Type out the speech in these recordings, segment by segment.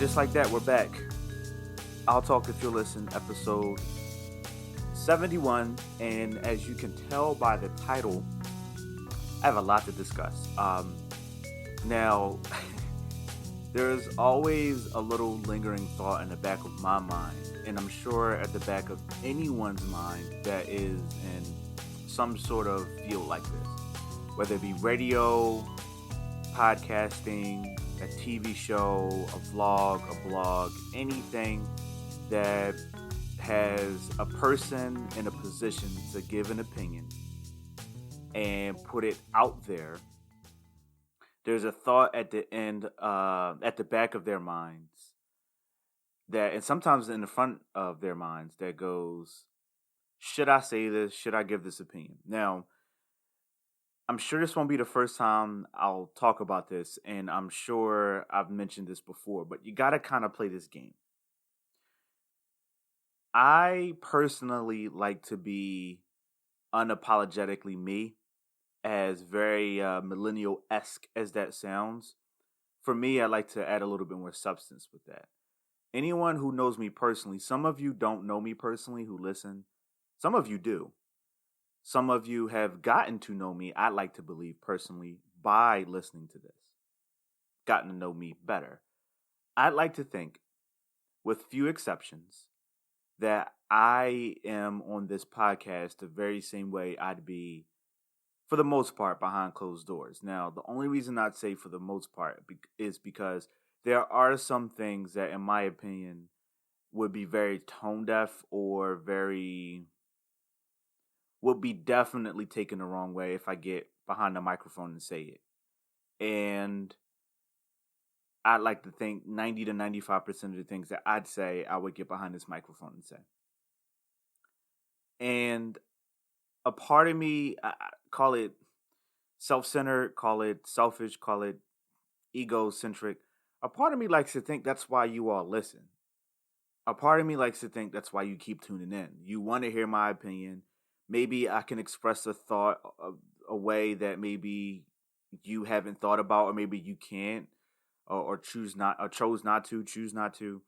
just like that, we're back. I'll Talk If You'll Listen, episode 71. And as you can tell by the title, I have a lot to discuss. Now, there's always a little lingering thought in the back of my mind, and I'm sure at the back of anyone's mind that is in some sort of field like this, whether it be radio, podcasting, a TV show, a vlog, a blog, anything that has a person in a position to give an opinion and put it out there. There's a thought at the end, at the back of their minds that, and sometimes in the front of their minds, that goes, should I say this? Should I give this opinion? Now, I'm sure this won't be the first time I'll talk about this, and I'm sure I've mentioned this before, but you got to kind of play this game. I personally like to be unapologetically me, as very millennial-esque as that sounds. For me, I like to add a little bit more substance with that. Anyone who knows me personally, some of you don't know me personally who listen. Some of you do. Some of you have gotten to know me, I like to believe personally, by listening to this. Gotten to know me better. I'd like to think, with few exceptions, that I am on this podcast the very same way I'd be, for the most part, behind closed doors. Now, the only reason I'd say for the most part is because there are some things that, in my opinion, would be very tone deaf or would be definitely taken the wrong way if I get behind the microphone and say it. And I'd like to think 90 to 95% of the things that I'd say, I would get behind this microphone and say. And a part of me, I call it self-centered, call it selfish, call it egocentric. A part of me likes to think that's why you all listen. A part of me likes to think that's why you keep tuning in. You want to hear my opinion. Maybe I can express a thought a way that maybe you haven't thought about, or maybe you can't, or chose not to.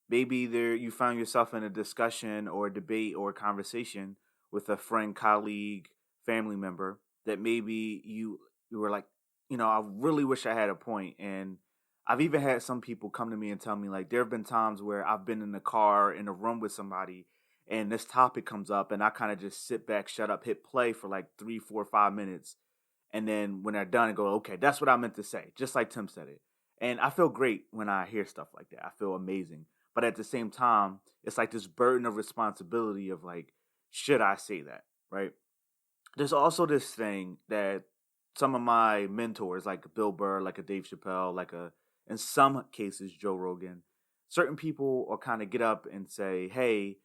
Maybe you found yourself in a discussion or a debate or a conversation with a friend, colleague, family member that maybe you were like, I really wish I had a point. And I've even had some people come to me and tell me, like, there have been times where I've been in the car in a room with somebody and this topic comes up and I kind of just sit back, shut up, hit play for like 3, 4, 5 minutes. And then when they're done, I go, okay, that's what I meant to say. Just like Tim said it. And I feel great when I hear stuff like that. I feel amazing. But at the same time, it's like this burden of responsibility of like, should I say that, right? There's also this thing that some of my mentors, like Bill Burr, like a Dave Chappelle, in some cases, Joe Rogan, certain people will kind of get up and say, hey,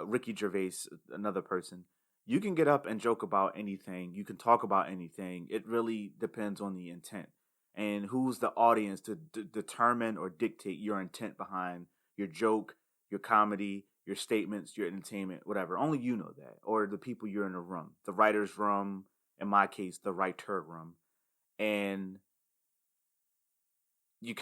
Ricky Gervais, another person, you can get up and joke about anything. You can talk about anything. It really depends on the intent and who's the audience to determine or dictate your intent behind your joke, your comedy, your statements, your entertainment, whatever. Only you know that, or the people you're in the room, the writer's room, in my case, the writer room. And you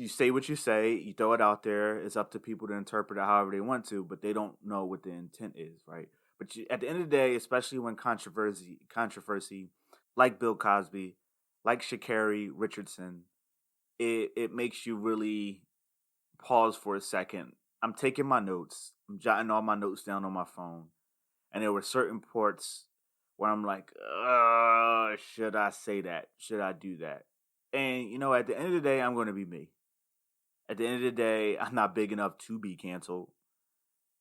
say what you say, you throw it out there. It's up to people to interpret it however they want to, but they don't know what the intent is, right? But at the end of the day, especially when controversy like Bill Cosby, like Sha'Carri, Richardson, it makes you really pause for a second. I'm taking my notes. I'm jotting all my notes down on my phone. And there were certain parts where I'm like, should I say that? Should I do that? And, at the end of the day, I'm going to be me. At the end of the day, I'm not big enough to be canceled.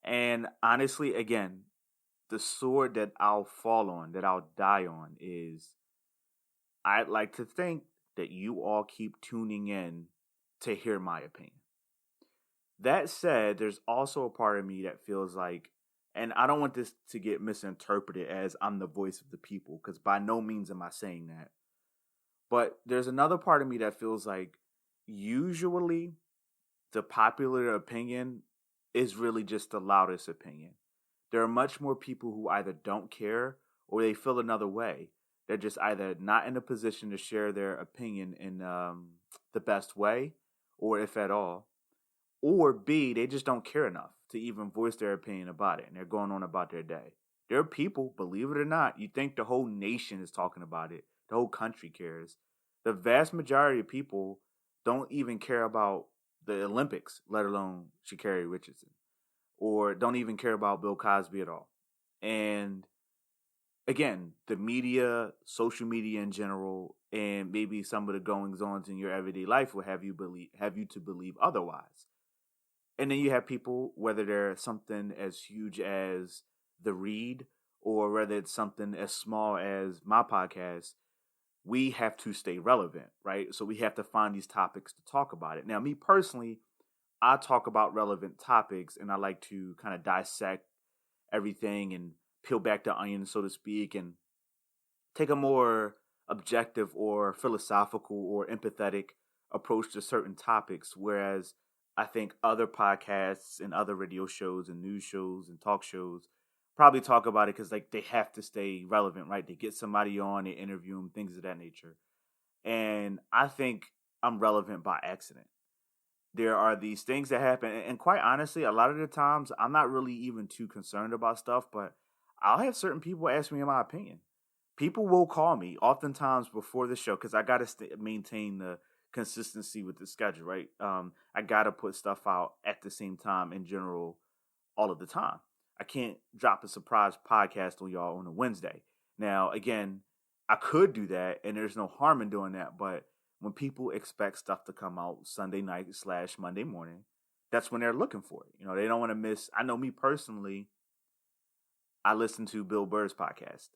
And honestly, again, the sword that I'll fall on, that I'll die on is, I'd like to think that you all keep tuning in to hear my opinion. That said, there's also a part of me that feels like, and I don't want this to get misinterpreted as I'm the voice of the people, because by no means am I saying that. But there's another part of me that feels like usually the popular opinion is really just the loudest opinion. There are much more people who either don't care or they feel another way. They're just either not in a position to share their opinion in the best way, or if at all, or B, they just don't care enough to even voice their opinion about it, and they're going on about their day. There are people, believe it or not, you think the whole nation is talking about it, the whole country cares. The vast majority of people don't even care about the Olympics, let alone Sha'Carri Richardson, or don't even care about Bill Cosby at all. And again, the media, social media in general, and maybe some of the goings ons in your everyday life will have you to believe otherwise. And then you have people, whether they're something as huge as the read or whether it's something as small as my podcast, we have to stay relevant, right? So we have to find these topics to talk about it. Now, me personally, I talk about relevant topics and I like to kind of dissect everything and peel back the onion, so to speak, and take a more objective or philosophical or empathetic approach to certain topics. Whereas I think other podcasts and other radio shows and news shows and talk shows probably talk about it because like they have to stay relevant, right? They get somebody on, they interview them, things of that nature. And I think I'm relevant by accident. There are these things that happen, and quite honestly, a lot of the times I'm not really even too concerned about stuff, but I'll have certain people ask me my opinion. People will call me oftentimes before the show because I got to maintain the consistency with the schedule, right? I got to put stuff out at the same time in general all of the time. I can't drop a surprise podcast on y'all on a Wednesday. Now, again, I could do that, and there's no harm in doing that. But when people expect stuff to come out Sunday night / Monday morning, that's when they're looking for it. They don't want to miss. I know me personally, I listen to Bill Burr's podcast,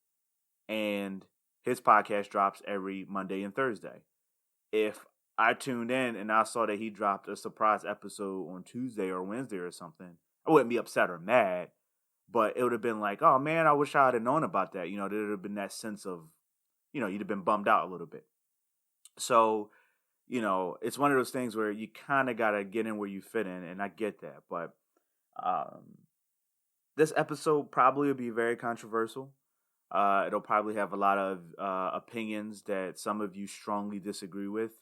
and his podcast drops every Monday and Thursday. If I tuned in and I saw that he dropped a surprise episode on Tuesday or Wednesday or something, I wouldn't be upset or mad, but it would have been like, oh man, I wish I had known about that. There would have been that sense of, you'd have been bummed out a little bit. So, it's one of those things where you kind of got to get in where you fit in, and I get that. But this episode probably will be very controversial. It'll probably have a lot of opinions that some of you strongly disagree with.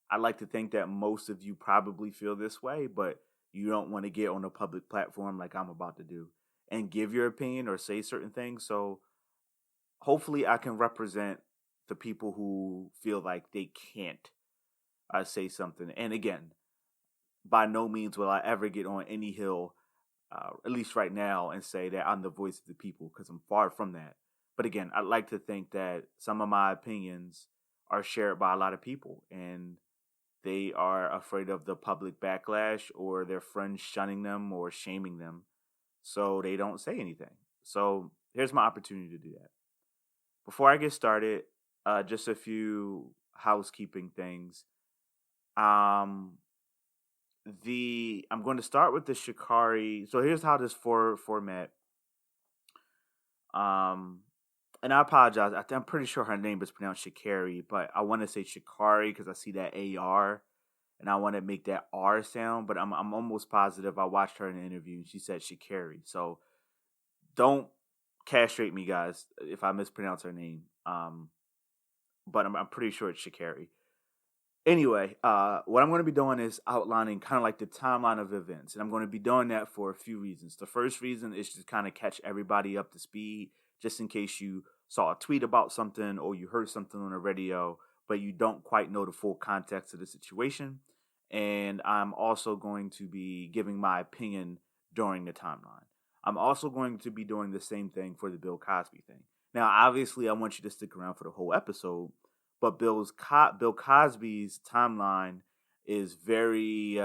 I like to think that most of you probably feel this way, but you don't want to get on a public platform like I'm about to do and give your opinion or say certain things. So hopefully I can represent the people who feel like they can't say something. And again, by no means will I ever get on any hill, at least right now, and say that I'm the voice of the people, because I'm far from that. But again, I'd like to think that some of my opinions are shared by a lot of people, and they are afraid of the public backlash or their friends shunning them or shaming them, so they don't say anything. So here's my opportunity to do that. Before I get started, just a few housekeeping things. I'm going to start with the Sha'Carri. So here's how this format. And I apologize. I'm pretty sure her name is pronounced Sha'Carri, but I want to say Sha'Carri because I see that AR, and I want to make that R sound. But I'm almost positive. I watched her in an interview, and she said Sha'Carri. So don't castrate me, guys, if I mispronounce her name. But I'm pretty sure it's Sha'Carri. Anyway, what I'm going to be doing is outlining kind of like the timeline of events. And I'm going to be doing that for a few reasons. The first reason is to kind of catch everybody up to speed, just in case you saw a tweet about something or you heard something on the radio, but you don't quite know the full context of the situation. And I'm also going to be giving my opinion during the timeline. I'm also going to be doing the same thing for the Bill Cosby thing. Now, obviously, I want you to stick around for the whole episode, but Bill Cosby's timeline is very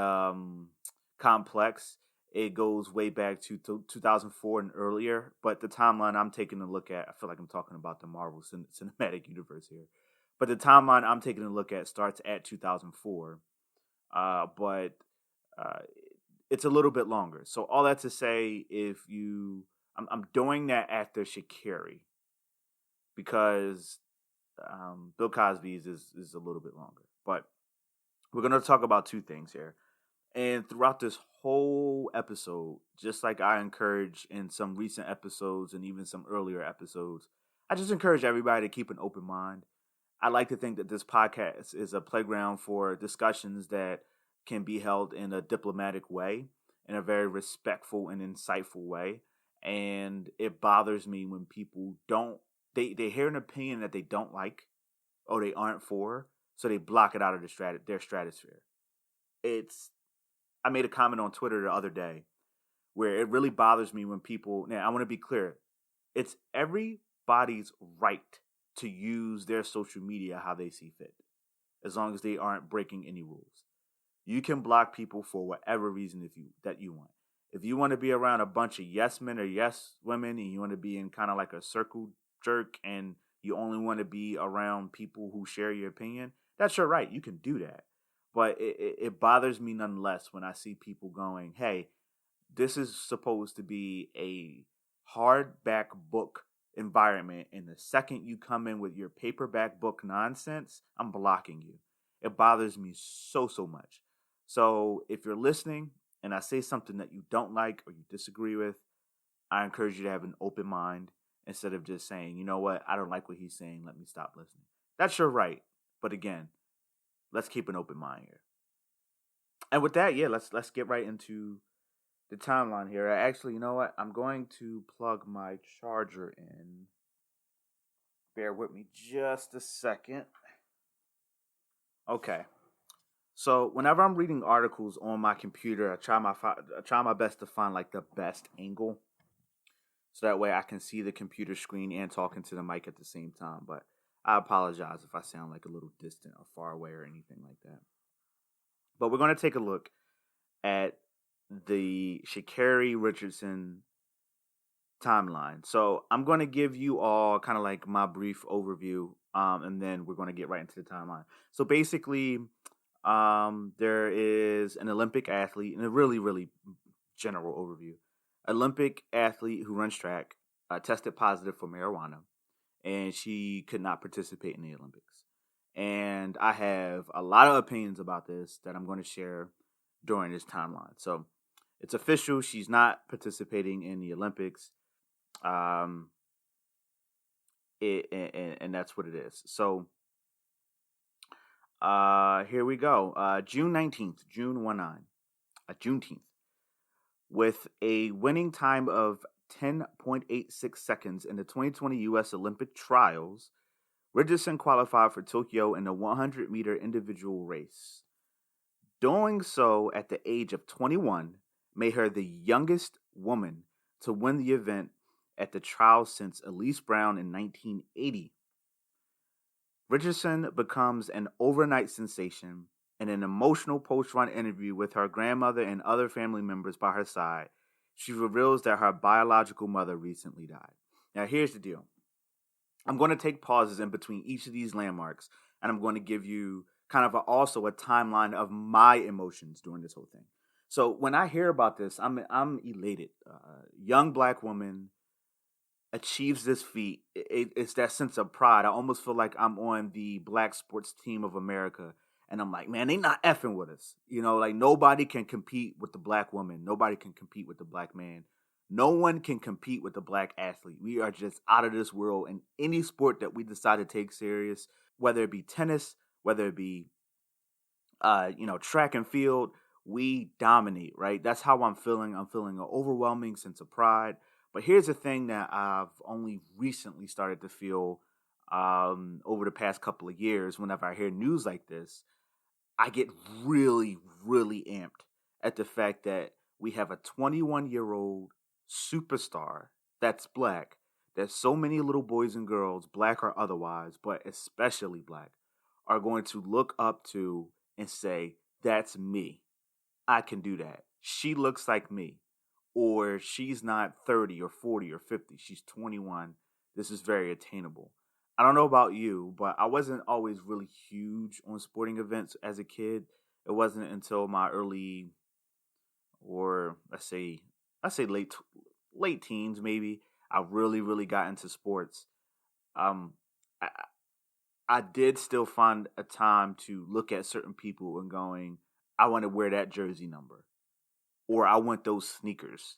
complex. It goes way back to 2004 and earlier, but the timeline I'm taking a look at, I feel like I'm talking about the Marvel Cinematic Universe here, but the timeline I'm taking a look at starts at 2004, but it's a little bit longer. So all that to say, I'm doing that after Sha'Carri because Bill Cosby's is a little bit longer. But we're going to talk about two things here. And throughout this whole episode, just like I encourage in some recent episodes and even some earlier episodes, I just encourage everybody to keep an open mind. I like to think that this podcast is a playground for discussions that can be held in a diplomatic way, in a very respectful and insightful way. And it bothers me when people don't they hear an opinion that they don't like or they aren't for, so they block it out of their stratosphere. It's I made a comment on Twitter the other day where it really bothers me when people. Now, I want to be clear. It's everybody's right to use their social media how they see fit, as long as they aren't breaking any rules. You can block people for whatever reason that you want. If you want to be around a bunch of yes men or yes women, and you want to be in kind of like a circle jerk, and you only want to be around people who share your opinion, that's your right. You can do that. But it bothers me nonetheless when I see people going, "Hey, this is supposed to be a hardback book environment, and the second you come in with your paperback book nonsense, I'm blocking you." It bothers me so much. So if you're listening and I say something that you don't like or you disagree with, I encourage you to have an open mind instead of just saying, you know what, I don't like what he's saying, let me stop listening. That's your right. But again, let's keep an open mind here. And with that, yeah, let's get right into the timeline here. Actually, you know what? I'm going to plug my charger in. Bear with me just a second. Okay. So whenever I'm reading articles on my computer, I try my best to find like the best angle, so that way I can see the computer screen and talking to the mic at the same time. But I apologize if I sound like a little distant or far away or anything like that. But we're going to take a look at the Sha'Carri Richardson timeline. So I'm going to give you all kind of like my brief overview, and then we're going to get right into the timeline. So basically, there is an Olympic athlete, and a really general overview. Olympic athlete who runs track tested positive for marijuana, and she could not participate in the Olympics. And I have a lot of opinions about this that I'm going to share during this timeline. So it's official. She's not participating in the Olympics. And that's what it is. So here we go. June 19th, June 19, Juneteenth, with a winning time of 10.86 seconds in the 2020 U.S. Olympic trials. Richardson qualified for Tokyo in the 100-meter individual race. Doing so at the age of 21 made her the youngest woman to win the event at the trials since Elise Brown in 1980. Richardson becomes an overnight sensation. In an emotional post-run interview with her grandmother and other family members by her side, she reveals that her biological mother recently died. Now, here's the deal. I'm going to take pauses in between each of these landmarks, and I'm going to give you kind of also a timeline of my emotions during this whole thing. So when I hear about this, I'm elated. Young black woman achieves this feat. It's that sense of pride. I almost feel like I'm on the black sports team of America, and I'm like, man, they not effing with us. You know, like nobody can compete with the black woman. Nobody can compete with the black man. No one can compete with the black athlete. We are just out of this world in any sport that we decide to take serious, whether it be tennis, whether it be, track and field. We dominate, right? That's how I'm feeling. I'm feeling an overwhelming sense of pride. But here's the thing that I've only recently started to feel over the past couple of years. Whenever I hear news like this, I get really amped at the fact that we have a 21-year-old superstar that's black, that so many little boys and girls, black or otherwise, but especially black, are going to look up to and say, that's me. I can do that. She looks like me. Or she's not 30 or 40 or 50. She's 21. This is very attainable. I don't know about you, but I wasn't always really huge on sporting events as a kid. It wasn't until my early, or let's say late teens maybe, I really got into sports. I, I did still find a time to look at certain people and going, I want to wear that jersey number, or I want those sneakers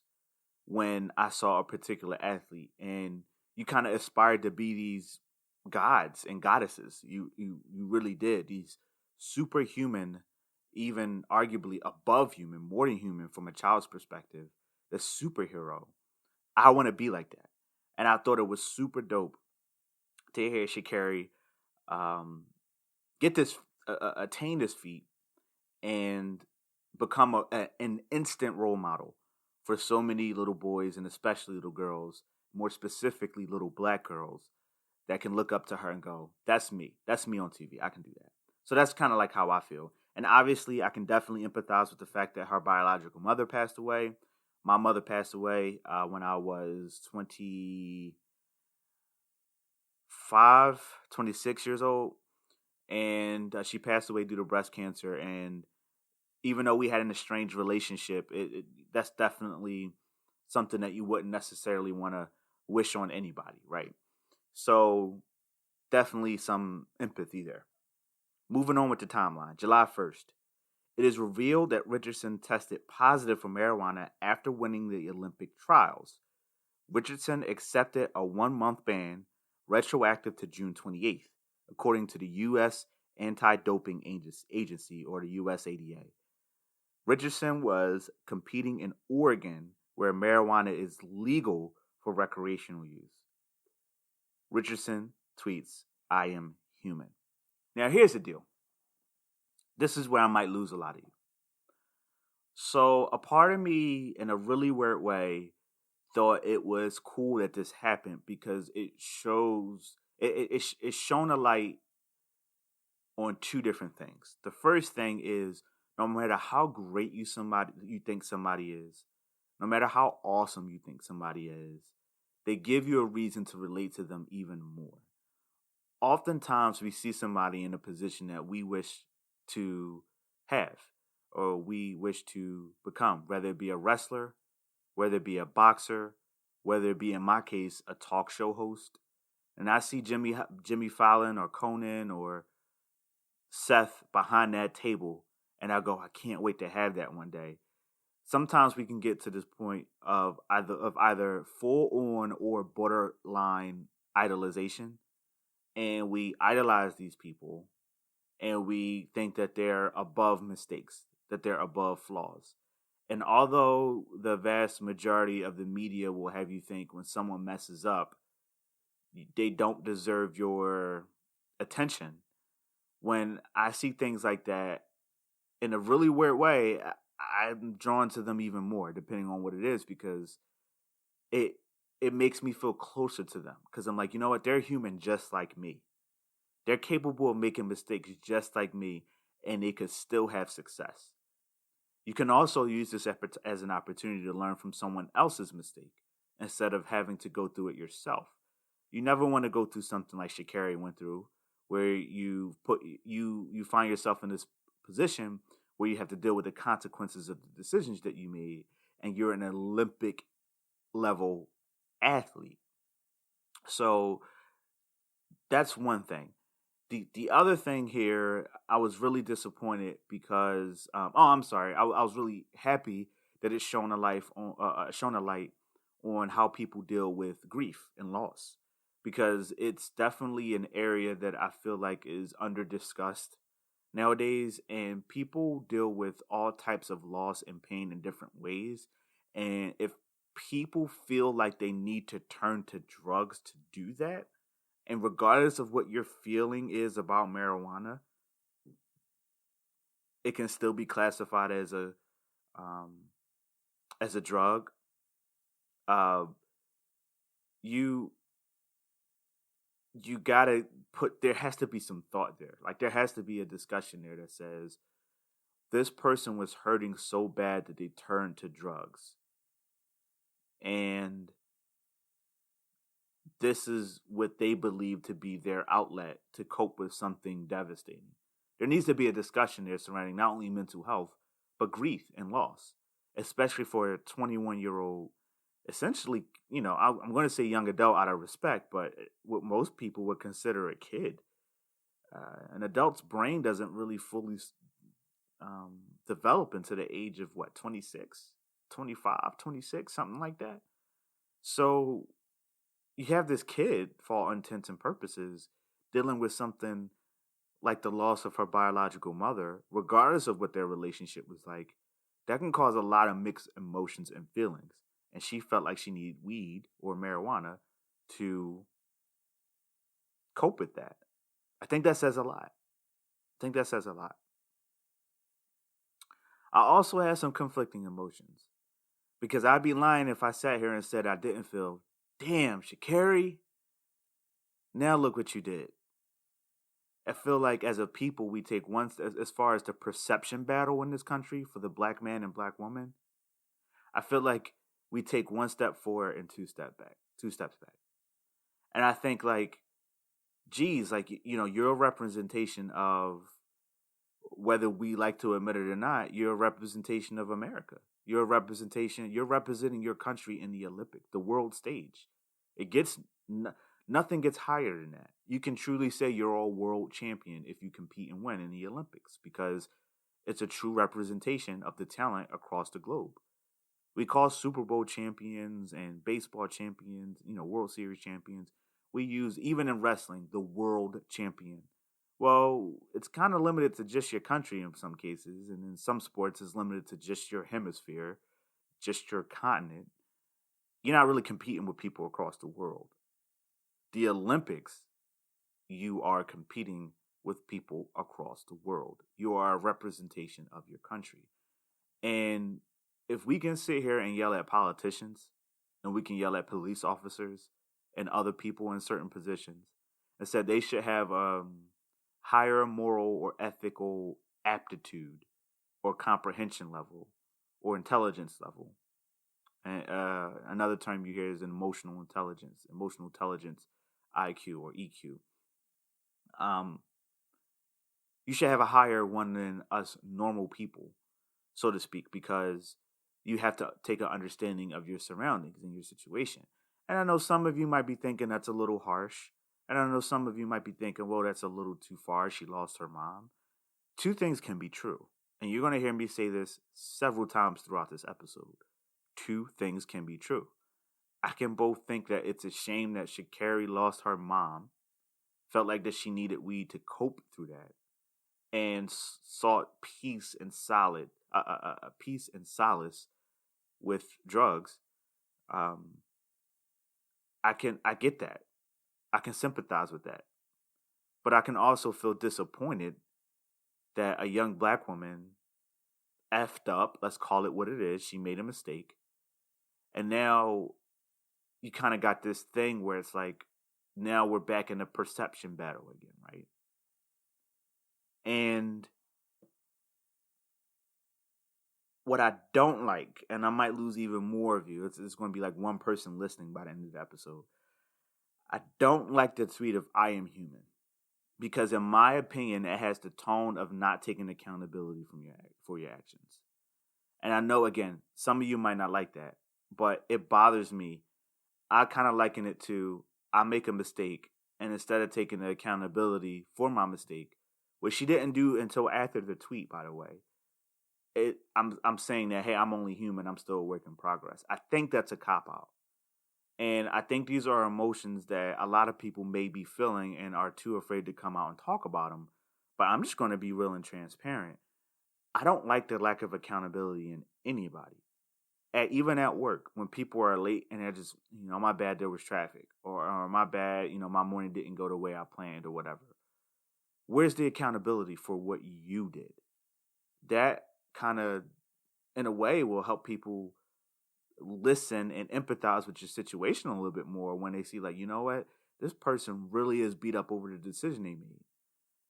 when I saw a particular athlete. And you kind of aspired to be these gods and goddesses. You really did. These superhuman, even arguably above human, more than human from a child's perspective, the superhero. I want to be like that. And I thought it was super dope to hear Sha'Carri um, get this, attain this feat, and become an instant role model for so many little boys and especially little girls, more specifically little black girls that can look up to her and go, "That's me. That's me on TV. I can do that." So that's kind of like how I feel. And obviously, I can definitely empathize with the fact that her biological mother passed away. My mother passed away when I was 25, 26 years old. And she passed away due to breast cancer. And even though we had an estranged relationship, that's definitely something that you wouldn't necessarily want to wish on anybody, right? So definitely some empathy there. Moving on with the timeline, July 1st. It is revealed that Richardson tested positive for marijuana after winning the Olympic trials. Richardson accepted a 1 month ban, retroactive to June 28th, according to the U.S. Anti Doping Agency, or the USADA. Richardson was competing in Oregon, where marijuana is legal for recreational use. Richardson tweets, "I am human." Now, here's the deal. This is where I might lose a lot of you. So, a part of me, in a really weird way, thought it was cool that this happened because it shows it's shown a light on two different things. The first thing is, no matter how great you think somebody is, no matter how awesome you think somebody is, they give you a reason to relate to them even more. Oftentimes we see somebody in a position that we wish to have or we wish to become, whether it be a wrestler, whether it be a boxer, whether it be, in my case, a talk show host. And I see Jimmy Fallon or Conan or Seth behind that table, and I go, I can't wait to have that one day. Sometimes we can get to this point of either full on or borderline idolization, and we idolize these people, and we think that they're above mistakes, that they're above flaws. And although the vast majority of the media will have you think when someone messes up, they don't deserve your attention, when I see things like that in a really weird way, I'm drawn to them even more, depending on what it is, because it it makes me feel closer to them. Because I'm like, you know what? They're human just like me. They're capable of making mistakes just like me, and they could still have success. You can also use this as an opportunity to learn from someone else's mistake instead of having to go through it yourself. You never want to go through something like Sha'Carri went through, where you find yourself in this position where you have to deal with the consequences of the decisions that you made, and you're an Olympic level athlete. So that's one thing. The other thing here, I was really disappointed because I'm sorry, I was really happy that it's shown a light on how people deal with grief and loss, because it's definitely an area that I feel like is under discussed nowadays, and people deal with all types of loss and pain in different ways. And if people feel like they need to turn to drugs to do that, and regardless of what your feeling is about marijuana, it can still be classified um, as a drug. Uh, you you gotta put there has to be some thought there. Like there has to be a discussion there that says this person was hurting so bad that they turned to drugs, and this is what they believe to be their outlet to cope with something devastating. There needs to be a discussion there surrounding not only mental health, but grief and loss, especially for a 21-year-old, essentially, I'm going to say young adult out of respect, but what most people would consider a kid. An adult's brain doesn't really fully develop into the age of what, 26, 25, 26, something like that. So you have this kid, for all intents and purposes, dealing with something like the loss of her biological mother, regardless of what their relationship was like, that can cause a lot of mixed emotions and feelings. And she felt like she needed weed or marijuana to cope with that. I think that says a lot. I think that says a lot. I also had some conflicting emotions because I'd be lying if I sat here and said I didn't feel, damn, Sha'Carri, now look what you did. I feel like as a people, we take one, as far as the perception battle in this country for the black man and black woman, I feel like we take one step forward and two steps back. And I think like, geez, like, you're a representation of, whether we like to admit it or not, you're a representation of America. You're representing your country in the Olympic, the world stage. It gets, nothing gets higher than that. You can truly say you're a world champion if you compete and win in the Olympics because it's a true representation of the talent across the globe. We call Super Bowl champions and baseball champions, World Series champions. We use, even in wrestling, the world champion. Well, it's kind of limited to just your country in some cases, and in some sports, it's limited to just your hemisphere, just your continent. You're not really competing with people across the world. The Olympics, you are competing with people across the world. You are a representation of your country. And if we can sit here and yell at politicians, and we can yell at police officers and other people in certain positions, and said they should have higher moral or ethical aptitude or comprehension level or intelligence level. And another term you hear is emotional intelligence, IQ or EQ. You should have a higher one than us normal people, so to speak, because you have to take an understanding of your surroundings and your situation. And I know some of you might be thinking that's a little harsh. And I know some of you might be thinking, well, that's a little too far. She lost her mom. Two things can be true. And you're going to hear me say this several times throughout this episode. Two things can be true. I can both think that it's a shame that Sha'Carri lost her mom, felt like that she needed weed to cope through that, and sought peace and peace and solace with drugs. I get that. I can sympathize with that. But I can also feel disappointed that a young black woman effed up, let's call it what it is. She made a mistake. And now you kind of got this thing where it's like, now we're back in a perception battle again, right? And what I don't like, and I might lose even more of you, it's going to be like one person listening by the end of the episode. I don't like the tweet of "I am human," because in my opinion, it has the tone of not taking accountability for your actions. And I know, again, some of you might not like that, but it bothers me. I kind of liken it to, I make a mistake, and instead of taking the accountability for my mistake, which she didn't do until after the tweet, by the way, I'm saying that, hey, I'm only human. I'm still a work in progress. I think that's a cop-out. And I think these are emotions that a lot of people may be feeling and are too afraid to come out and talk about them. But I'm just going to be real and transparent. I don't like the lack of accountability in anybody. Even at work, when people are late and they're just, my bad, there was traffic. Or my bad, my morning didn't go the way I planned or whatever. Where's the accountability for what you did? That kind of, in a way, will help people listen and empathize with your situation a little bit more when they see, like, you know what, this person really is beat up over the decision they made.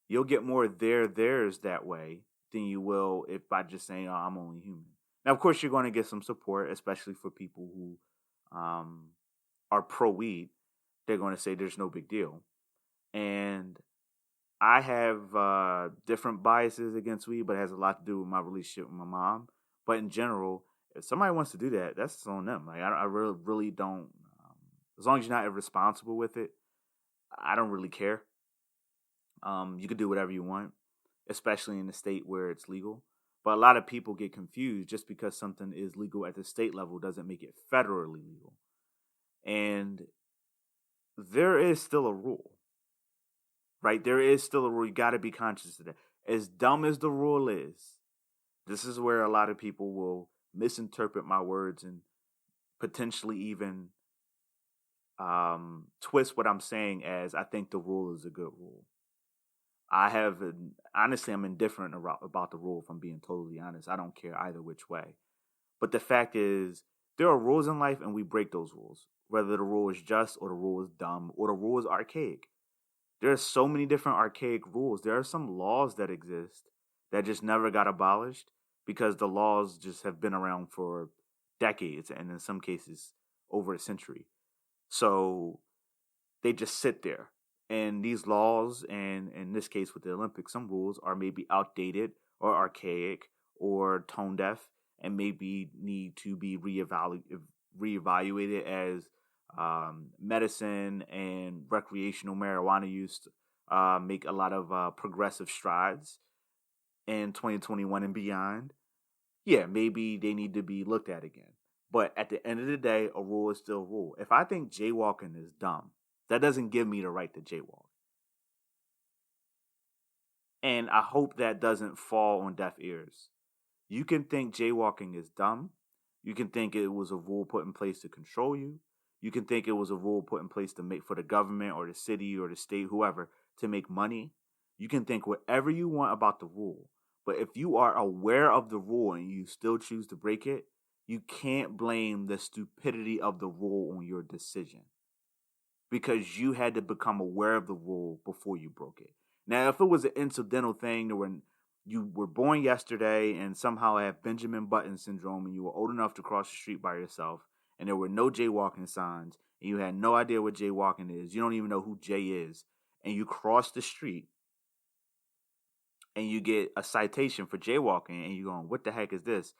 You'll get more theirs that way than you will if by just saying, oh, I'm only human. Now, of course, you're going to get some support, especially for people who are pro-weed. They're going to say there's no big deal. And I have different biases against weed, but it has a lot to do with my relationship with my mom. But in general, if somebody wants to do that, that's on them. Like, I really don't. As long as you're not irresponsible with it, I don't really care. You can do whatever you want, especially in a state where it's legal. But a lot of people get confused. Just because something is legal at the state level doesn't make it federally legal. And there is still a rule, right? There is still a rule. You got to be conscious of that. As dumb as the rule is, this is where a lot of people will misinterpret my words and potentially even twist what I'm saying as I think the rule is a good rule. Honestly, I'm indifferent about the rule, if I'm being totally honest. I don't care either which way. But the fact is, there are rules in life and we break those rules. Whether the rule is just or the rule is dumb or the rule is archaic. There are so many different archaic rules. There are some laws that exist that just never got abolished because the laws just have been around for decades and in some cases over a century. So they just sit there. And these laws, and in this case with the Olympics, some rules are maybe outdated or archaic or tone deaf and maybe need to be reevaluated as medicine and recreational marijuana use make a lot of progressive strides in 2021 and beyond. Yeah, maybe they need to be looked at again. But at the end of the day, a rule is still a rule. If I think jaywalking is dumb, that doesn't give me the right to jaywalk. And I hope that doesn't fall on deaf ears. You can think jaywalking is dumb. You can think it was a rule put in place to control you. You can think it was a rule put in place to make for the government or the city or the state, whoever, to make money. You can think whatever you want about the rule. But if you are aware of the rule and you still choose to break it, you can't blame the stupidity of the rule on your decision because you had to become aware of the rule before you broke it. Now, if it was an incidental thing when you were born yesterday and somehow have Benjamin Button syndrome and you were old enough to cross the street by yourself and there were no jaywalking signs and you had no idea what jaywalking is, you don't even know who Jay is, and you cross the street and you get a citation for jaywalking and you're going, what the heck is this?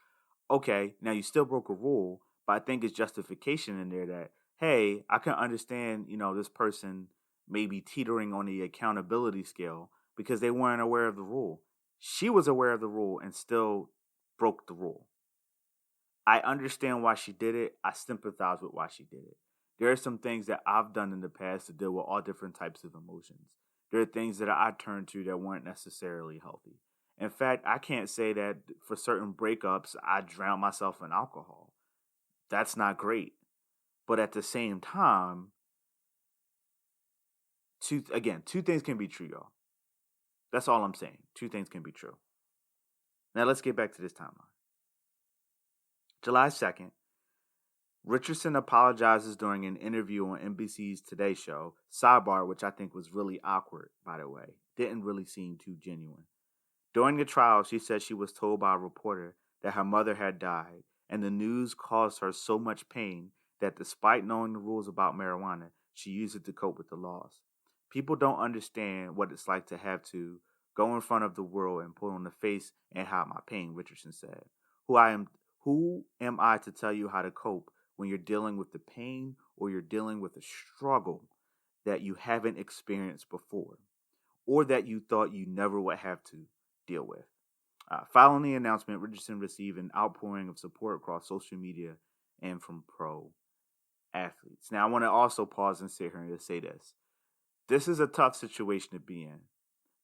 Okay, now you still broke a rule, but I think it's justification in there that, hey, I can understand, this person may be teetering on the accountability scale because they weren't aware of the rule. She was aware of the rule and still broke the rule. I understand why she did it. I sympathize with why she did it. There are some things that I've done in the past to deal with all different types of emotions. There are things that I turned to that weren't necessarily healthy. In fact, I can't say that for certain breakups, I drown myself in alcohol. That's not great. But at the same time, two things can be true, y'all. That's all I'm saying. Two things can be true. Now let's get back to this timeline. July 2nd, Richardson apologizes during an interview on NBC's Today Show, Sidebar, which I think was really awkward, by the way. Didn't really seem too genuine. During the trial, she said she was told by a reporter that her mother had died, and the news caused her so much pain that despite knowing the rules about marijuana, she used it to cope with the loss. People don't understand what it's like to have to go in front of the world and put on the face and hide my pain, Richardson said. Who am I to tell you how to cope when you're dealing with the pain or you're dealing with a struggle that you haven't experienced before or that you thought you never would have to deal with? Following the announcement, Richardson received an outpouring of support across social media and from pro athletes. Now, I want to also pause and sit here and say this. This is a tough situation to be in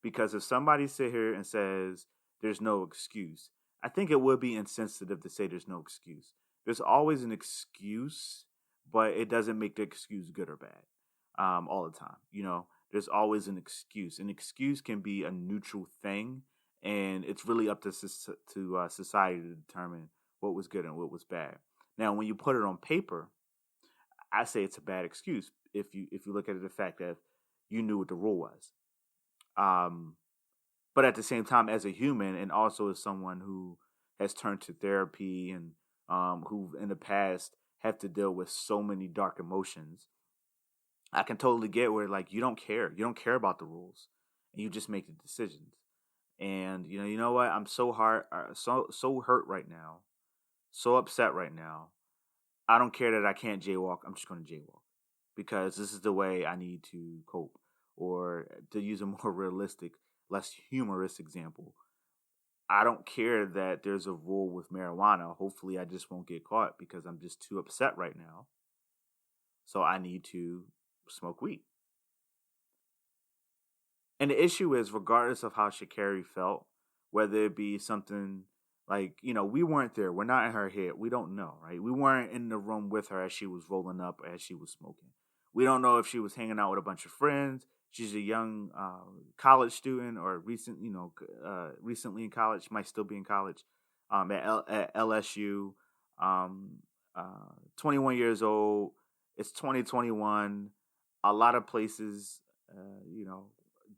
because if somebody sit here and says there's no excuse, I think it would be insensitive to say there's no excuse. There's always an excuse, but it doesn't make the excuse good or bad all the time. There's always an excuse. An excuse can be a neutral thing, and it's really up to society to determine what was good and what was bad. Now, when you put it on paper, I say it's a bad excuse if you look at the fact that you knew what the rule was. But at the same time, as a human and also as someone who has turned to therapy and who in the past have to deal with so many dark emotions, I can totally get where you don't care. You don't care about the rules, and you just make the decisions. And you know what? I'm so hurt right now, so upset right now. I don't care that I can't jaywalk. I'm just going to jaywalk because this is the way I need to cope. Or to use a more realistic, less humorous example, I don't care that there's a rule with marijuana. Hopefully, I just won't get caught because I'm just too upset right now. So I need to smoke weed. And the issue is, regardless of how Sha'Carri felt, whether it be something like, we weren't there. We're not in her head. We don't know, right? We weren't in the room with her as she was rolling up, as she was smoking. We don't know if she was hanging out with a bunch of friends. She's a young college student, or recently in college, might still be in college, at LSU. Um, 21 years old. It's 2021. A lot of places,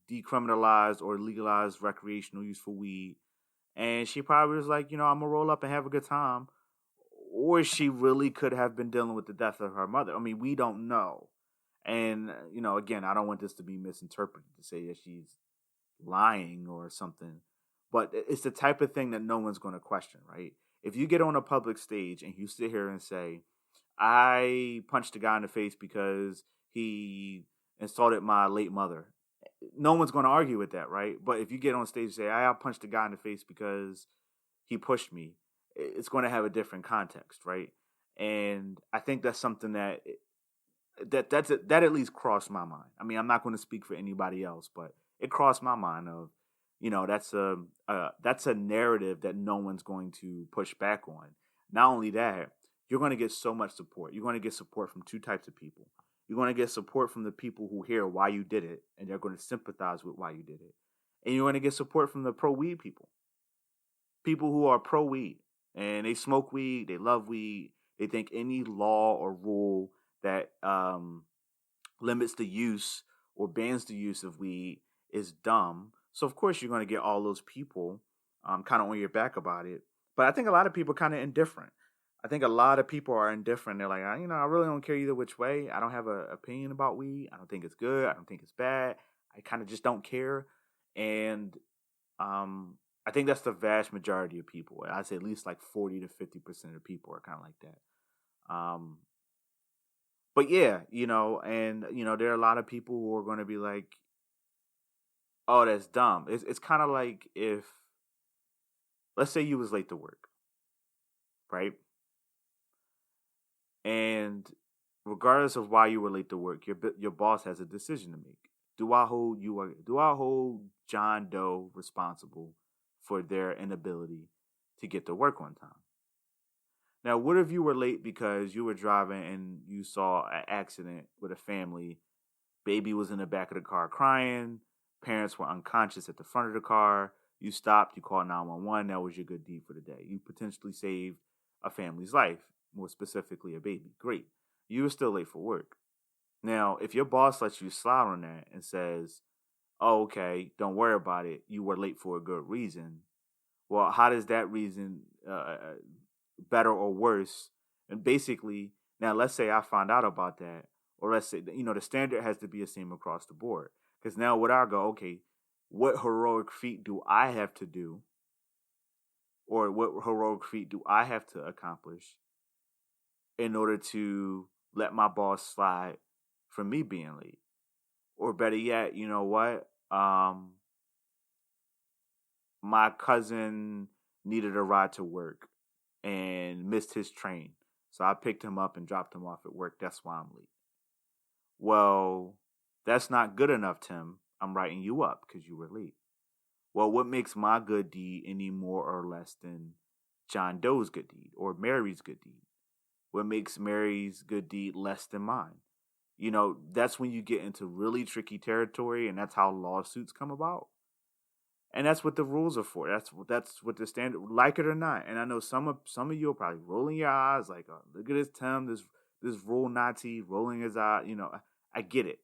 decriminalized or legalized recreational use for weed. And she probably was like, I'm gonna roll up and have a good time. Or she really could have been dealing with the death of her mother. I mean, we don't know. And, again, I don't want this to be misinterpreted to say that she's lying or something. But it's the type of thing that no one's going to question, right? If you get on a public stage and you sit here and say, I punched a guy in the face because he insulted my late mother, no one's going to argue with that, right? But if you get on stage and say, I punched a guy in the face because he pushed me, it's going to have a different context, right? And I think that's something that at least crossed my mind. I mean, I'm not going to speak for anybody else, but it crossed my mind of, that's a narrative that no one's going to push back on. Not only that, you're going to get so much support. You're going to get support from two types of people. You're going to get support from the people who hear why you did it, and they're going to sympathize with why you did it. And you're going to get support from the pro-weed people. People who are pro-weed, and they smoke weed, they love weed, they think any law or rule that limits the use or bans the use of weed is dumb. So, of course, you're going to get all those people kind of on your back about it. But I think a lot of people are kind of indifferent. I think a lot of people are indifferent. They're like, I really don't care either which way. I don't have an opinion about weed. I don't think it's good. I don't think it's bad. I kind of just don't care. And I think that's the vast majority of people. I'd say at least like 40 to 50% of people are kind of like that. But yeah, and there are a lot of people who are going to be like, oh, that's dumb. It's kind of like if, let's say you was late to work, right? And regardless of why you were late to work, your boss has a decision to make. Do I hold John Doe responsible for their inability to get to work on time? Now, what if you were late because you were driving and you saw an accident with a family? Baby was in the back of the car crying. Parents were unconscious at the front of the car. You stopped. You called 911. That was your good deed for the day. You potentially saved a family's life, more specifically a baby. Great. You were still late for work. Now, if your boss lets you slide on that and says, oh, okay, don't worry about it, you were late for a good reason. Well, how does that reason better or worse? And basically, now let's say I find out about that, or let's say, the standard has to be the same across the board. Because now would I go, okay, what heroic feat do I have to do? Or what heroic feat do I have to accomplish in order to let my boss slide for me being late? Or better yet, you know what? My cousin needed a ride to work and missed his train. So I picked him up and dropped him off at work. That's why I'm late. Well, that's not good enough, Tim. I'm writing you up because you were late. Well, what makes my good deed any more or less than John Doe's good deed or Mary's good deed? What makes Mary's good deed less than mine? That's when you get into really tricky territory, and that's how lawsuits come about. And that's what the rules are for. That's what the standard, like it or not. And I know some of you are probably rolling your eyes, like, oh, look at this Tim, this rule Nazi rolling his eye. I get it.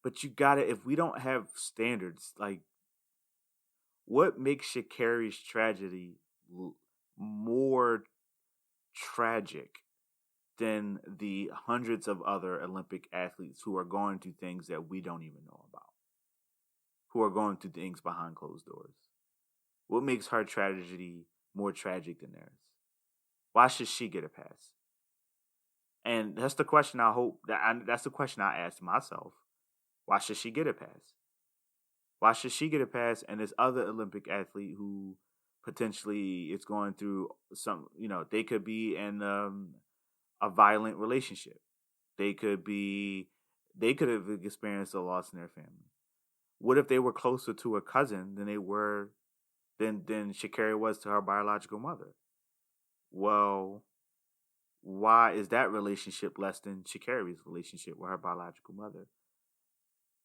But you gotta, if we don't have standards, like, what makes Sha'Carri's tragedy more tragic than the hundreds of other Olympic athletes who are going through things that we don't even know about, who are going through things behind closed doors? What makes her tragedy more tragic than theirs? Why should she get a pass? And that's the question that's the question I asked myself. Why should she get a pass? Why should she get a pass and this other Olympic athlete who potentially is going through some, they could be in a violent relationship. They could be, they could have experienced a loss in their family. What if they were closer to a cousin than they were than Sha'Carri was to her biological mother? Well, why is that relationship less than Sha'Carri's relationship with her biological mother?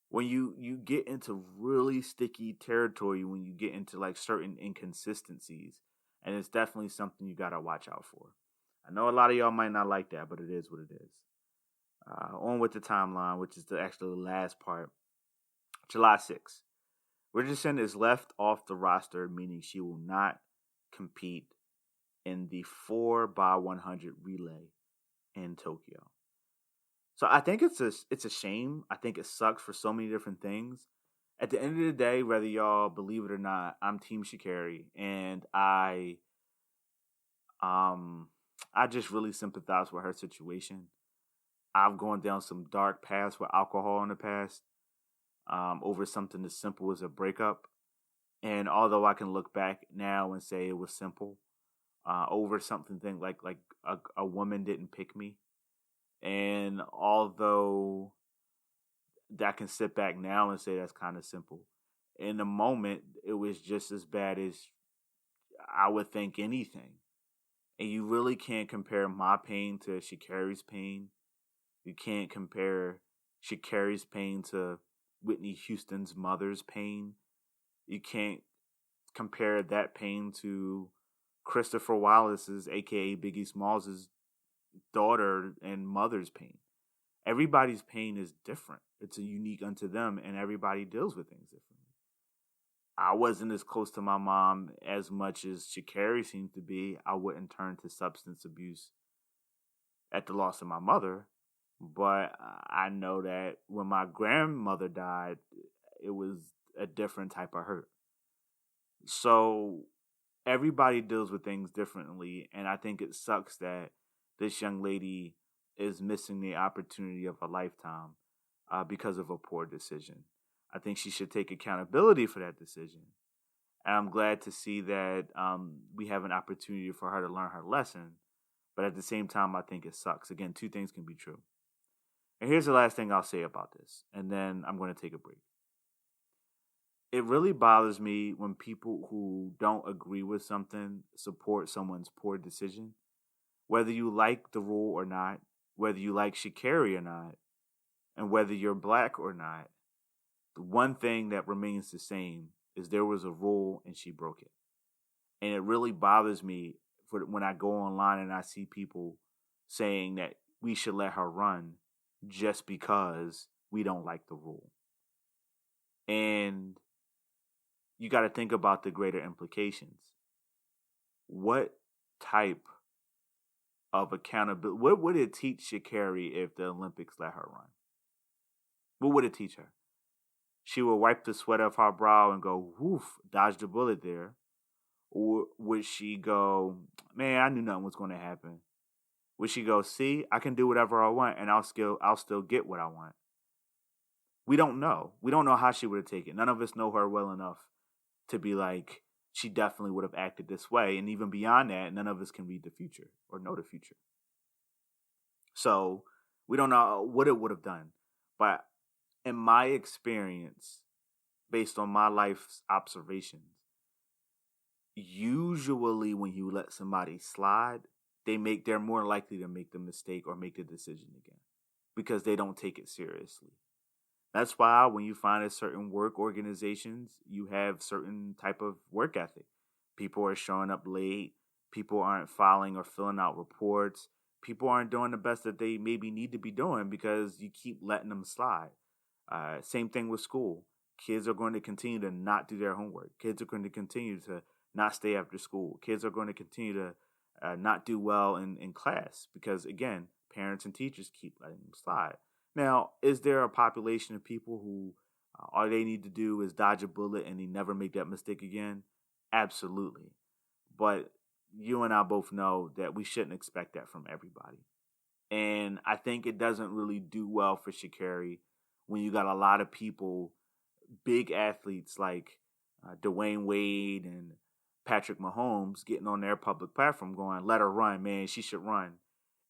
When you get into really sticky territory, when you get into like certain inconsistencies, and it's definitely something you gotta watch out for. I know a lot of y'all might not like that, but it is what it is. On with the timeline, which is the actually last part. July 6th. Richardson is left off the roster, meaning she will not compete in the 4x100 relay in Tokyo. So I think it's a shame. I think it sucks for so many different things. At the end of the day, whether y'all believe it or not, I'm Team Sha'Carri, and I just really sympathize with her situation. I've gone down some dark paths with alcohol in the past, over something as simple as a breakup. And although I can look back now and say it was simple, over something like a woman didn't pick me, and although that can sit back now and say that's kind of simple, in the moment it was just as bad as I would think anything. And you really can't compare my pain to Sha'Carri's pain. You can't compare Sha'Carri's pain to Whitney Houston's mother's pain. You can't compare that pain to Christopher Wallace's, aka Biggie Smalls' daughter and mother's pain. Everybody's pain is different. It's a unique unto them, and everybody deals with things differently. I wasn't as close to my mom as much as Sha'Carri seemed to be. I wouldn't turn to substance abuse at the loss of my mother, but I know that when my grandmother died, it was a different type of hurt. So everybody deals with things differently, and I think it sucks that this young lady is missing the opportunity of a lifetime because of a poor decision. I think she should take accountability for that decision. And I'm glad to see that we have an opportunity for her to learn her lesson. But at the same time, I think it sucks. Again, two things can be true. And here's the last thing I'll say about this, and then I'm going to take a break. It really bothers me when people who don't agree with something support someone's poor decision. Whether you like the rule or not, whether you like Sha'Carri or not, and whether you're black or not, the one thing that remains the same is there was a rule and she broke it. And it really bothers me when I go online and I see people saying that we should let her run just because we don't like the rule. And you got to think about the greater implications. What type of accountability, what would it teach Sha'Carri if the Olympics let her run? What would it teach her? She would wipe the sweat off her brow and go, woof, dodged a bullet there. Or would she go, man, I knew nothing was going to happen? Would she go, see, I can do whatever I want and I'll still get what I want? We don't know. We don't know how she would have taken it. None of us know her well enough to be like, she definitely would have acted this way. And even beyond that, none of us can read the future or know the future. So we don't know what it would have done. But in my experience, based on my life's observations, usually when you let somebody slide, they're more likely to make the mistake or make the decision again because they don't take it seriously. That's why when you find at certain work organizations, you have certain type of work ethic. People are showing up late. People aren't filing or filling out reports. People aren't doing the best that they maybe need to be doing because you keep letting them slide. Same thing with school. Kids are going to continue to not do their homework. Kids are going to continue to not stay after school. Kids are going to continue to not do well in class because, again, parents and teachers keep letting them slide. Now, is there a population of people who all they need to do is dodge a bullet and they never make that mistake again? Absolutely. But you and I both know that we shouldn't expect that from everybody. And I think it doesn't really do well for Sha'Carri when you got a lot of people, big athletes like Dwayne Wade and Patrick Mahomes getting on their public platform going, let her run, man, she should run.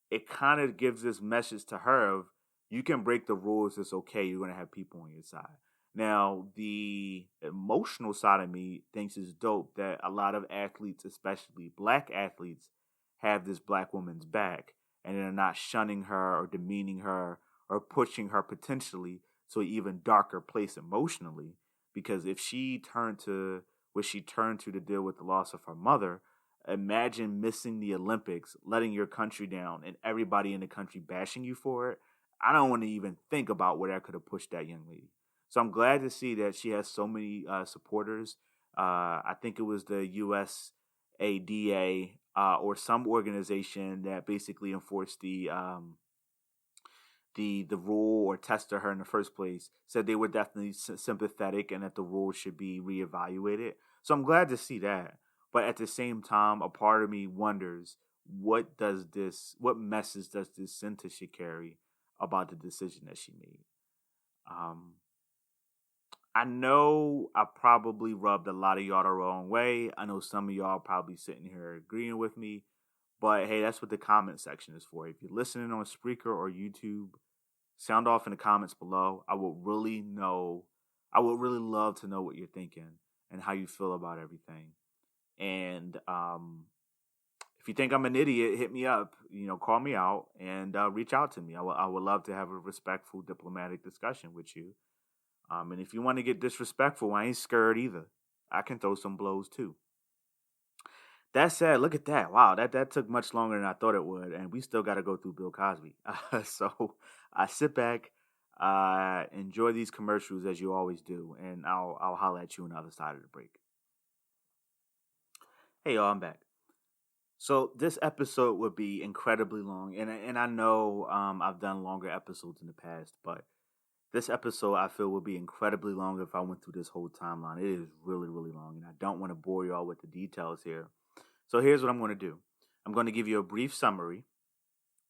It kind of gives this message to her of You can break the rules. It's okay. You're gonna have people on your side. Now, the emotional side of me thinks it's dope that a lot of athletes, especially black athletes, have this black woman's back and they're not shunning her or demeaning her or pushing her potentially to an even darker place emotionally. Because if she turned to what she turned to deal with the loss of her mother, imagine missing the Olympics, letting your country down, and everybody in the country bashing you for it. I don't want to even think about where that could have pushed that young lady. So I'm glad to see that she has so many supporters. I think it was the USADA or some organization that basically enforced the rule or tested her in the first place, said they were definitely sympathetic and that the rule should be reevaluated. So I'm glad to see that. But at the same time, a part of me wonders what message does this send to Sha'Carri about the decision that she made? Um, I know I probably rubbed a lot of y'all the wrong way. I know some of y'all probably sitting here agreeing with me, but hey, that's what the comment section is for. If you're listening on Spreaker or YouTube, sound off in the comments below. I would really love to know what you're thinking and how you feel about everything. And if you think I'm an idiot, hit me up. Call me out and reach out to me. I would love to have a respectful, diplomatic discussion with you. And if you want to get disrespectful, I ain't scared either. I can throw some blows too. That said, look at that. Wow, that took much longer than I thought it would, and we still got to go through Bill Cosby. So I sit back, enjoy these commercials as you always do, and I'll holler at you on the other side of the break. Hey y'all, I'm back. So this episode would be incredibly long, and I know I've done longer episodes in the past, but this episode I feel would be incredibly long if I went through this whole timeline. It is really, really long, and I don't want to bore y'all with the details here. So here's what I'm going to do. I'm going to give you a brief summary,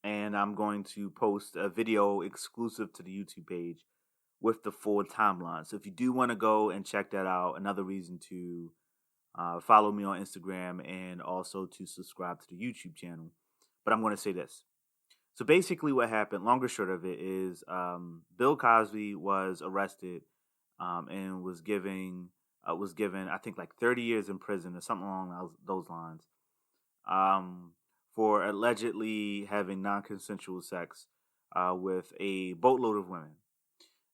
and I'm going to post a video exclusive to the YouTube page with the full timeline. So if you do want to go and check that out, another reason to follow me on Instagram and also to subscribe to the YouTube channel. But I'm going to say this. So basically what happened, long or short of it, is Bill Cosby was arrested and was given, I think, like 30 years in prison or something along those lines for allegedly having non-consensual sex with a boatload of women.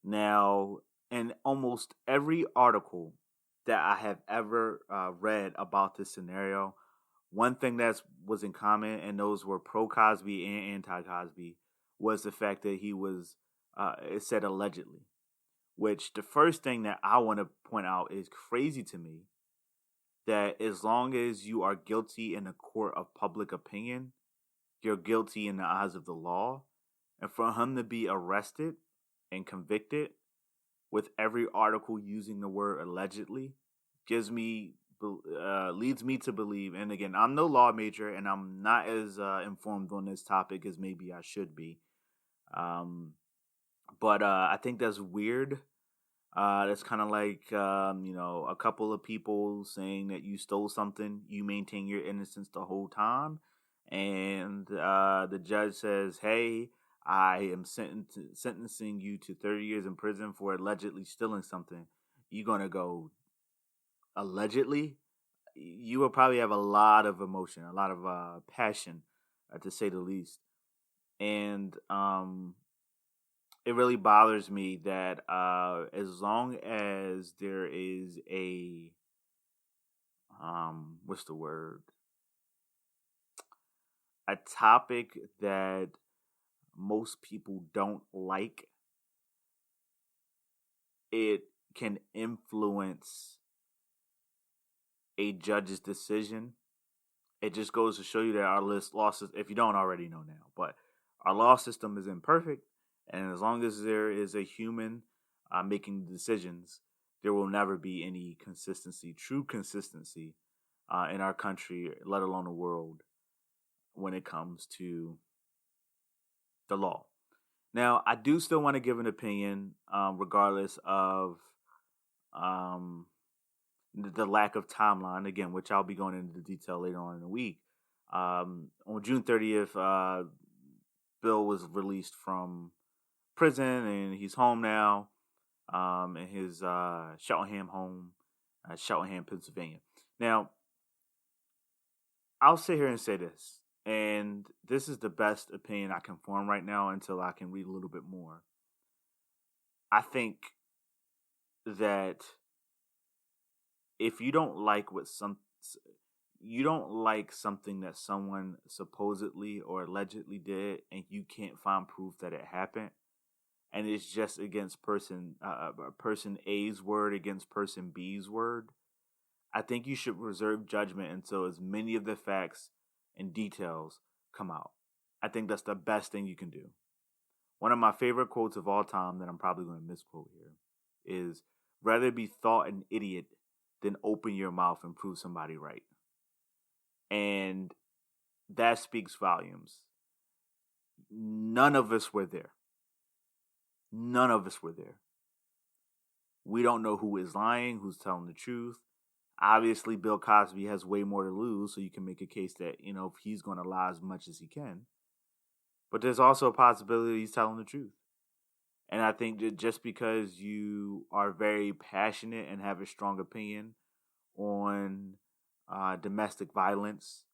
Now, in almost every article that I have ever read about this scenario, one thing that was in common, and those were pro-Cosby and anti-Cosby, was the fact that he was, it said allegedly, which the first thing that I want to point out is crazy to me, that as long as you are guilty in a court of public opinion, you're guilty in the eyes of the law. And for him to be arrested and convicted with every article using the word allegedly leads me to believe, and again, I'm no law major and I'm not as informed on this topic as maybe I should be. But I think that's weird. That's kind of like, a couple of people saying that you stole something, you maintain your innocence the whole time. And the judge says, hey, I am sentencing you to 30 years in prison for allegedly stealing something. You're going to go, allegedly? You will probably have a lot of emotion, a lot of passion, to say the least. And it really bothers me that as long as there is a what's the word? A topic that most people don't like, it can influence a judge's decision. It just goes to show you that our law system, if you don't already know now, but our law system is imperfect. And as long as there is a human making decisions, there will never be any consistency, true consistency in our country, let alone the world, when it comes to the law. Now, I do still want to give an opinion, regardless of the lack of timeline, again, which I'll be going into detail later on in the week. On June 30th, Bill was released from prison and he's home now, in his Cheltenham home, Cheltenham, Pennsylvania. Now, I'll sit here and say this, and this is the best opinion I can form right now until I can read a little bit more. I think that if you don't like something that someone supposedly or allegedly did, and you can't find proof that it happened, and it's just against person A's word against person B's word, I think you should reserve judgment until as many of the facts and details come out. I think that's the best thing you can do. One of my favorite quotes of all time that I'm probably going to misquote here is, rather be thought an idiot than open your mouth and prove somebody right. And that speaks volumes. None of us were there. None of us were there. We don't know who is lying, who's telling the truth. Obviously, Bill Cosby has way more to lose, so you can make a case that, if he's going to lie as much as he can. But there's also a possibility he's telling the truth. And I think that just because you are very passionate and have a strong opinion on domestic violence,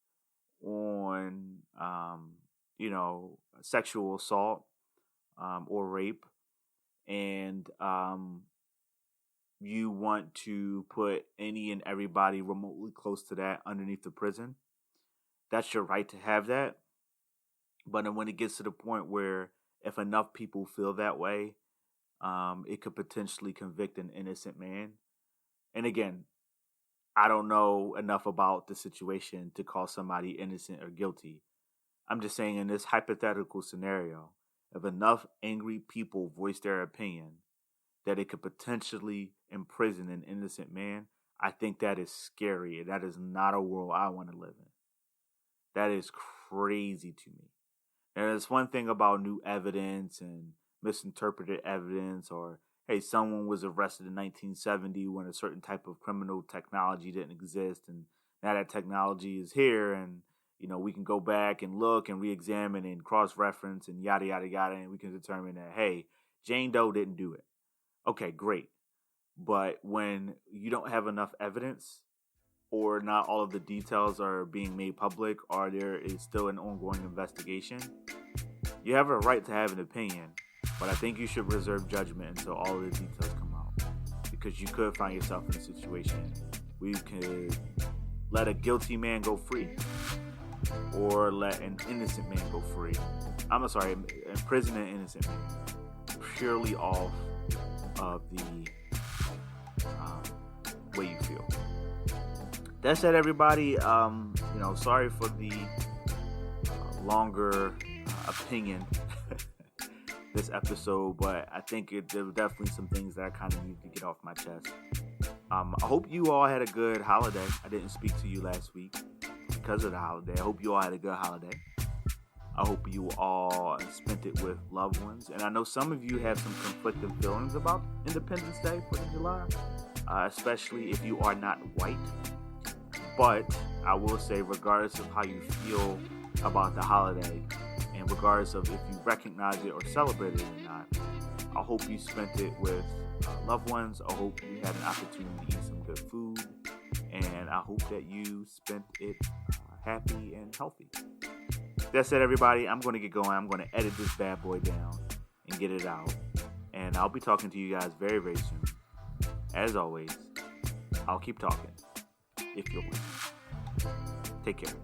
on, sexual assault or rape, and you want to put any and everybody remotely close to that underneath the prison, that's your right to have that. But when it gets to the point where if enough people feel that way, it could potentially convict an innocent man. And again, I don't know enough about the situation to call somebody innocent or guilty. I'm just saying, in this hypothetical scenario, if enough angry people voice their opinion that it could potentially imprison an innocent man, I think that is scary. That is not a world I want to live in. That is crazy to me. And there's one thing about new evidence and misinterpreted evidence, or, hey, someone was arrested in 1970 when a certain type of criminal technology didn't exist, and now that technology is here, and we can go back and look and re-examine and cross-reference and yada, yada, yada, and we can determine that, hey, Jane Doe didn't do it. Okay, great. But when you don't have enough evidence, or not all of the details are being made public, or there is still an ongoing investigation, you have a right to have an opinion, but I think you should reserve judgment until all of the details come out, because you could find yourself in a situation where you could let a guilty man go free, or let an innocent man go free. Imprison an innocent man purely off of the way you feel. That said, everybody, sorry for the longer opinion this episode, but I think there were definitely some things that I kind of need to get off my chest. I hope you all had a good holiday. I didn't speak to you last week because of the holiday. I hope you all had a good holiday. I hope you all spent it with loved ones. And I know some of you have some conflicting feelings about Independence Day, 4th of July, especially if you are not white. But I will say, regardless of how you feel about the holiday, and regardless of if you recognize it or celebrate it or not, I hope you spent it with loved ones. I hope you had an opportunity to eat some good food. And I hope that you spent it happy and healthy. That said, everybody, I'm going to get going. I'm going to edit this bad boy down and get it out. And I'll be talking to you guys very, very soon. As always, I'll keep talking if you're with me. Take care.